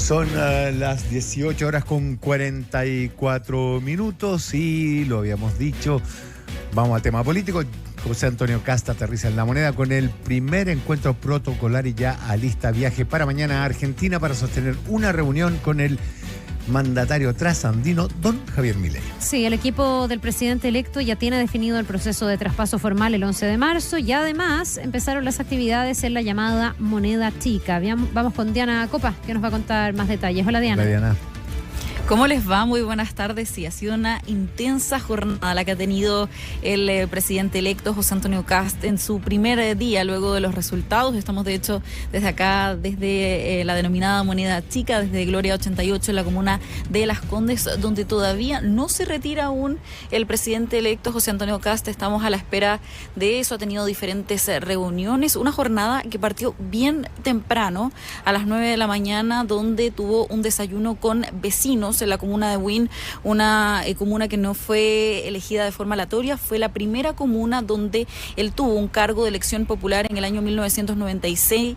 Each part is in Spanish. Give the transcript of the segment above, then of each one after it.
Son las 18 horas con 44 minutos y lo habíamos dicho, vamos al tema político. José Antonio Kast aterriza en La Moneda con el primer encuentro protocolar y ya alista viaje para mañana a Argentina para sostener una reunión con el mandatario trasandino, don Javier Milei. Sí, el equipo del presidente electo ya tiene definido el proceso de traspaso formal el 11 de marzo y además empezaron las actividades en la llamada moneda chica. Vamos con Diana Copa, que nos va a contar más detalles. Hola, Diana. Hola, Diana. ¿Cómo les va? Muy buenas tardes. Sí, ha sido una intensa jornada la que ha tenido el presidente electo José Antonio Kast en su primer día luego de los resultados. Estamos de hecho desde acá, desde la denominada moneda chica, desde Gloria 88 en la comuna de Las Condes, donde todavía no se retira aún el presidente electo José Antonio Kast. Estamos a la espera de eso. Ha tenido diferentes reuniones. Una jornada que partió bien temprano, a las 9 de la mañana, donde tuvo un desayuno con vecinos en la comuna de Huín, una comuna que no fue elegida de forma aleatoria. Fue la primera comuna donde él tuvo un cargo de elección popular en el año 1996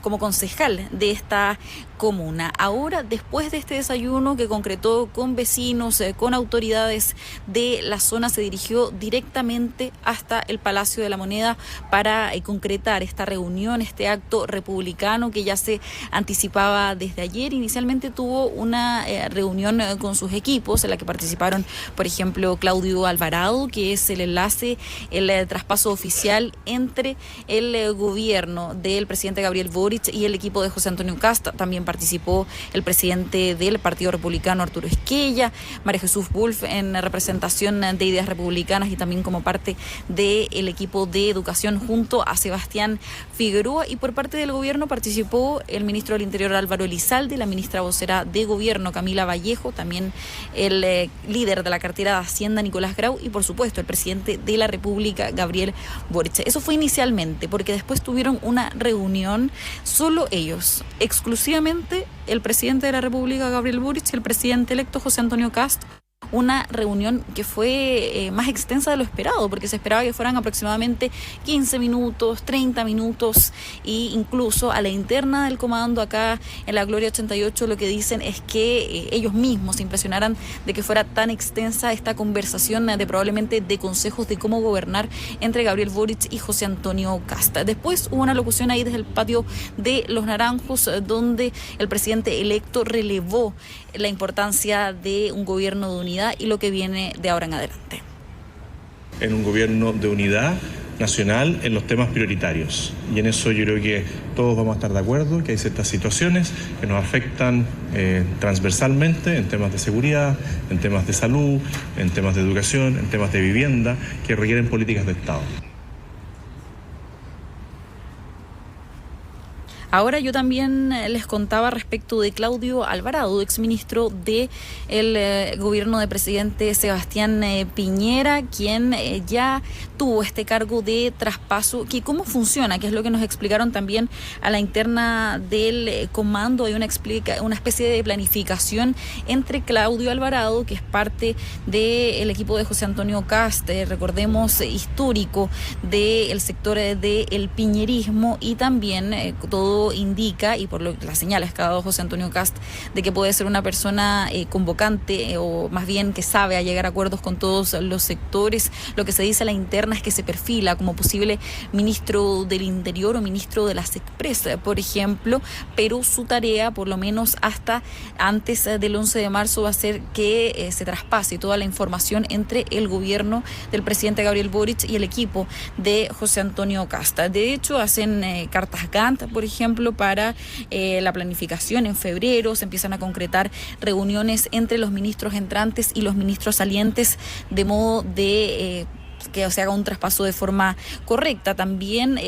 como concejal de esta comuna. Ahora, después de este desayuno que concretó con vecinos, con autoridades de la zona, se dirigió directamente hasta el Palacio de la Moneda para concretar esta reunión, este acto republicano que ya se anticipaba desde ayer. Inicialmente tuvo una reunión con sus equipos en la que participaron, por ejemplo, Claudio Alvarado, que es el enlace, el traspaso oficial entre el gobierno del presidente Gabriel Boric y el equipo de José Antonio Kast. También participó el presidente del Partido Republicano, Arturo Esquella, María Jesús Wolf en representación de Ideas Republicanas y también como parte del equipo de Educación junto a Sebastián Figueroa. Y por parte del gobierno participó el ministro del Interior Álvaro Elizalde, la ministra vocera de Gobierno Camila Vallejo, también el líder de la cartera de Hacienda Nicolás Grau y por supuesto el presidente de la República Gabriel Boric. Eso fue inicialmente, porque después tuvieron una reunión solo ellos, exclusivamente el presidente de la República Gabriel Boric y el presidente electo José Antonio Kast. Una reunión que fue más extensa de lo esperado, porque se esperaba que fueran aproximadamente 15 minutos, 30 minutos, e incluso a la interna del comando acá en la Gloria 88 lo que dicen es que ellos mismos se impresionaran de que fuera tan extensa esta conversación de probablemente de consejos de cómo gobernar entre Gabriel Boric y José Antonio Kast. Después hubo una locución ahí desde el patio de Los Naranjos, donde el presidente electo relevó la importancia de un gobierno de unidad y lo que viene de ahora en adelante. En un gobierno de unidad nacional en los temas prioritarios. Y en eso yo creo que todos vamos a estar de acuerdo, que hay ciertas situaciones que nos afectan transversalmente en temas de seguridad, en temas de salud, en temas de educación, en temas de vivienda, que requieren políticas de Estado. Ahora yo también les contaba respecto de Claudio Alvarado, exministro del gobierno del presidente Sebastián Piñera, quien ya tuvo este cargo de traspaso. Que ¿cómo funciona? Que es lo que nos explicaron también a la interna del comando. Hay una especie de planificación entre Claudio Alvarado, que es parte del equipo de José Antonio Kast, recordemos, histórico del sector del piñerismo, y también todo indica, y por las señales que ha dado José Antonio Kast, de que puede ser una persona convocante, o más bien que sabe a llegar a acuerdos con todos los sectores. Lo que se dice a la interna es que se perfila como posible ministro del Interior o ministro de las Express, por ejemplo, pero su tarea, por lo menos hasta antes del 11 de marzo, va a ser que se traspase toda la información entre el gobierno del presidente Gabriel Boric y el equipo de José Antonio Kast. De hecho, hacen cartas Gantt, por ejemplo, para la planificación en febrero. Se empiezan a concretar reuniones entre los ministros entrantes y los ministros salientes, de modo de que se haga un traspaso de forma correcta. También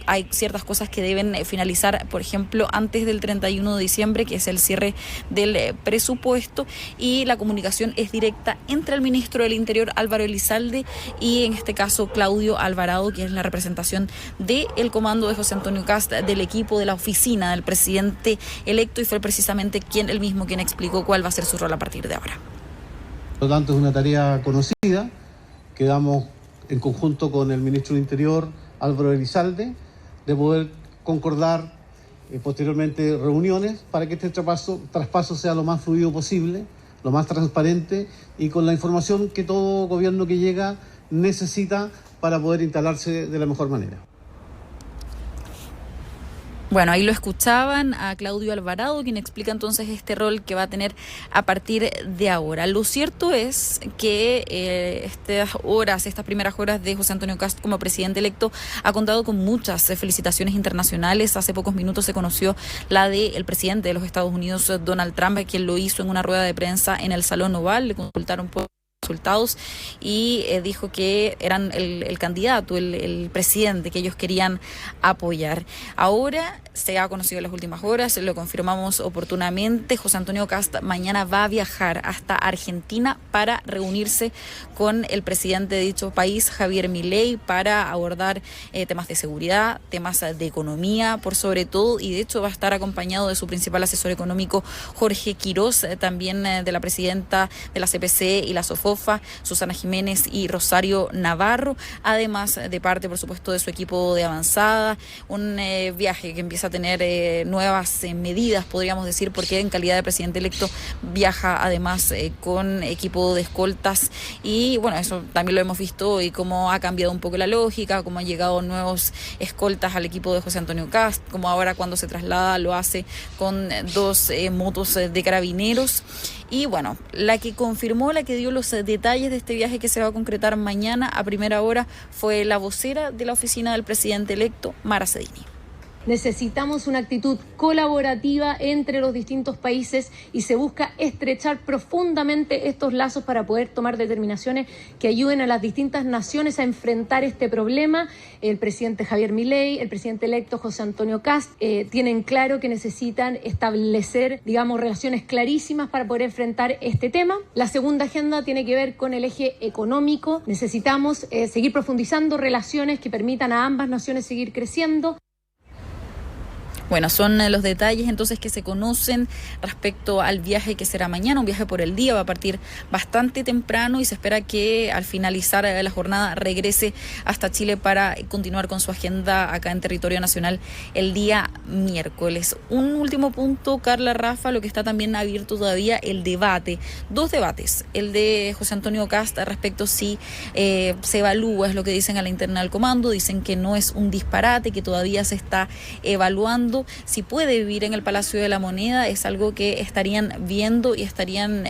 hay ciertas cosas que deben finalizar, por ejemplo, antes del 31 de diciembre, que es el cierre del presupuesto, y la comunicación es directa entre el ministro del Interior, Álvaro Elizalde, y en este caso Claudio Alvarado, que es la representación del comando de José Antonio Kast, del equipo de la oficina del presidente electo, y fue precisamente él mismo quien explicó cuál va a ser su rol a partir de ahora. Por lo tanto, es una tarea conocida. Quedamos en conjunto con el ministro del Interior, Álvaro Elizalde, de poder concordar posteriormente reuniones para que este traspaso sea lo más fluido posible, lo más transparente y con la información que todo gobierno que llega necesita para poder instalarse de la mejor manera. Bueno, ahí lo escuchaban a Claudio Alvarado, quien explica entonces este rol que va a tener a partir de ahora. Lo cierto es que estas primeras horas de José Antonio Kast como presidente electo ha contado con muchas felicitaciones internacionales. Hace pocos minutos se conoció la del presidente de los Estados Unidos, Donald Trump, quien lo hizo en una rueda de prensa en el Salón Oval. Le consultaron por resultados y dijo que eran el candidato, el presidente que ellos querían apoyar. Ahora se ha conocido en las últimas horas, lo confirmamos oportunamente, José Antonio Kast mañana va a viajar hasta Argentina para reunirse con el presidente de dicho país, Javier Milei, para abordar temas de seguridad, temas de economía, por sobre todo, y de hecho va a estar acompañado de su principal asesor económico, Jorge Quirós, también de la presidenta de la CPC y la SOFOFA, Susana Jiménez y Rosario Navarro, además de parte, por supuesto, de su equipo de avanzada, un viaje que empieza a tener nuevas medidas, podríamos decir, porque en calidad de presidente electo viaja además con equipo de escoltas y bueno, eso también lo hemos visto y cómo ha cambiado un poco la lógica, cómo han llegado nuevos escoltas al equipo de José Antonio Kast, como ahora cuando se traslada lo hace con 2 motos de carabineros. Y bueno, la que confirmó, la que dio los detalles de este viaje que se va a concretar mañana a primera hora fue la vocera de la oficina del presidente electo, Mara Cedini. Necesitamos una actitud colaborativa entre los distintos países y se busca estrechar profundamente estos lazos para poder tomar determinaciones que ayuden a las distintas naciones a enfrentar este problema. El presidente Javier Milei, el presidente electo José Antonio Kast tienen claro que necesitan establecer, relaciones clarísimas para poder enfrentar este tema. La segunda agenda tiene que ver con el eje económico. Necesitamos seguir profundizando relaciones que permitan a ambas naciones seguir creciendo. Bueno, son los detalles entonces que se conocen respecto al viaje que será mañana, un viaje por el día, va a partir bastante temprano y se espera que al finalizar la jornada regrese hasta Chile para continuar con su agenda acá en territorio nacional el día miércoles. Un último punto, Carla, Rafa, lo que está también abierto todavía, el debate, 2 debates, el de José Antonio Kast respecto si se evalúa, es lo que dicen a la interna del comando, dicen que no es un disparate, que todavía se está evaluando. Si puede vivir en el Palacio de la Moneda es algo que estarían viendo y estarían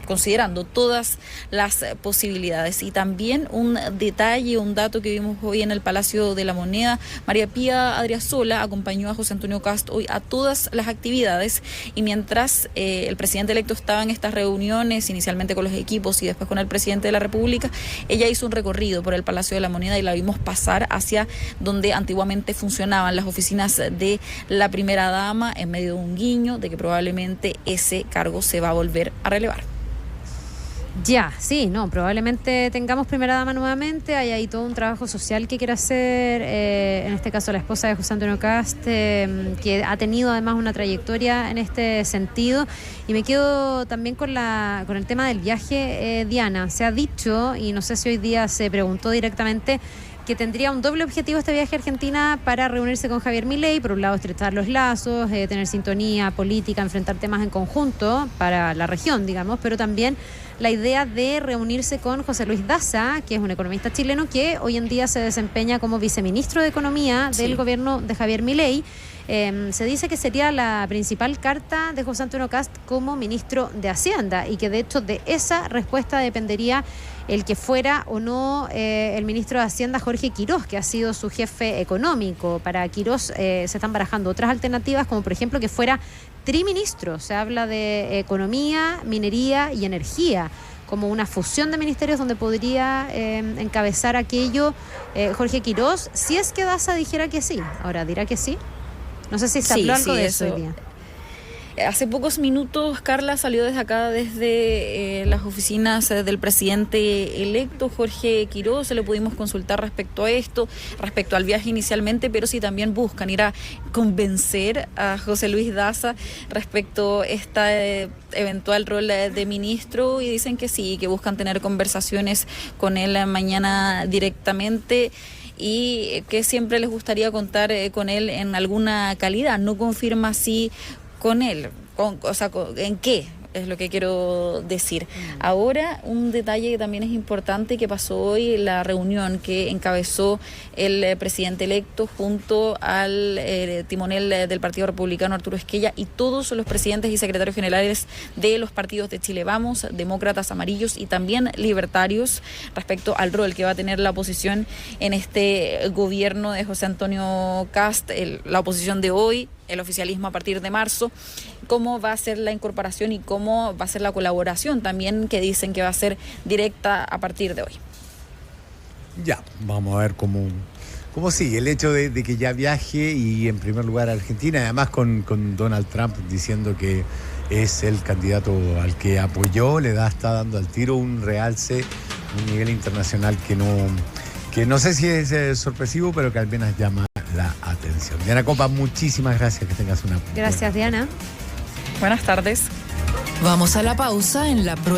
considerando todas las posibilidades. Y también un detalle, un dato que vimos hoy en el Palacio de la Moneda, María Pía Adriasola acompañó a José Antonio Kast hoy a todas las actividades y mientras el presidente electo estaba en estas reuniones, inicialmente con los equipos y después con el presidente de la República, ella hizo un recorrido por el Palacio de la Moneda y la vimos pasar hacia donde antiguamente funcionaban las oficinas de la primera dama, en medio de un guiño de que probablemente ese cargo se va a volver a relevar. Probablemente tengamos primera dama nuevamente, hay ahí todo un trabajo social que quiere hacer, en este caso la esposa de José Antonio Kast, que ha tenido además una trayectoria en este sentido, y me quedo también con el tema del viaje, Diana, se ha dicho, y no sé si hoy día se preguntó directamente, que tendría un doble objetivo este viaje a Argentina para reunirse con Javier Milei, por un lado estrechar los lazos, tener sintonía política, enfrentar temas en conjunto para la región, pero también la idea de reunirse con José Luis Daza, que es un economista chileno que hoy en día se desempeña como viceministro de Economía del gobierno de Javier Milei. Se dice que sería la principal carta de José Antonio Kast como ministro de Hacienda y que de hecho de esa respuesta dependería el que fuera o no el ministro de Hacienda Jorge Quirós, que ha sido su jefe económico. Para Quirós se están barajando otras alternativas, como por ejemplo que fuera triministro. Se habla de economía, minería y energía, como una fusión de ministerios donde podría encabezar aquello Jorge Quirós, si es que Daza dijera que sí. Ahora, ¿dirá que sí? No sé si se habló algo de eso hoy día. Hace pocos minutos, Carla, salió desde acá, desde las oficinas del presidente electo, Jorge Quirós. Le pudimos consultar respecto a esto, respecto al viaje inicialmente, pero sí también buscan ir a convencer a José Luis Daza respecto a este eventual rol de ministro y dicen que sí, que buscan tener conversaciones con él mañana directamente. y que siempre les gustaría contar con él en alguna calidad. No confirma si con él, en qué. Es lo que quiero decir. Ahora, un detalle que también es importante que pasó hoy, la reunión que encabezó el presidente electo junto al timonel del Partido Republicano, Arturo Esquella, y todos los presidentes y secretarios generales de los partidos de Chile Vamos, Demócratas, Amarillos y también Libertarios, respecto al rol que va a tener la oposición en este gobierno de José Antonio Kast, la oposición de hoy, el oficialismo a partir de marzo, cómo va a ser la incorporación y cómo va a ser la colaboración también, que dicen que va a ser directa a partir de hoy. Ya, vamos a ver cómo sigue el hecho de que ya viaje y en primer lugar a Argentina, además con Donald Trump diciendo que es el candidato al que apoyó, está dando al tiro un realce, un nivel internacional que no sé si es sorpresivo, pero que al menos llama la atención. Diana Copa, muchísimas gracias, que tengas una... Gracias, Diana. Buenas tardes. Vamos a la pausa en la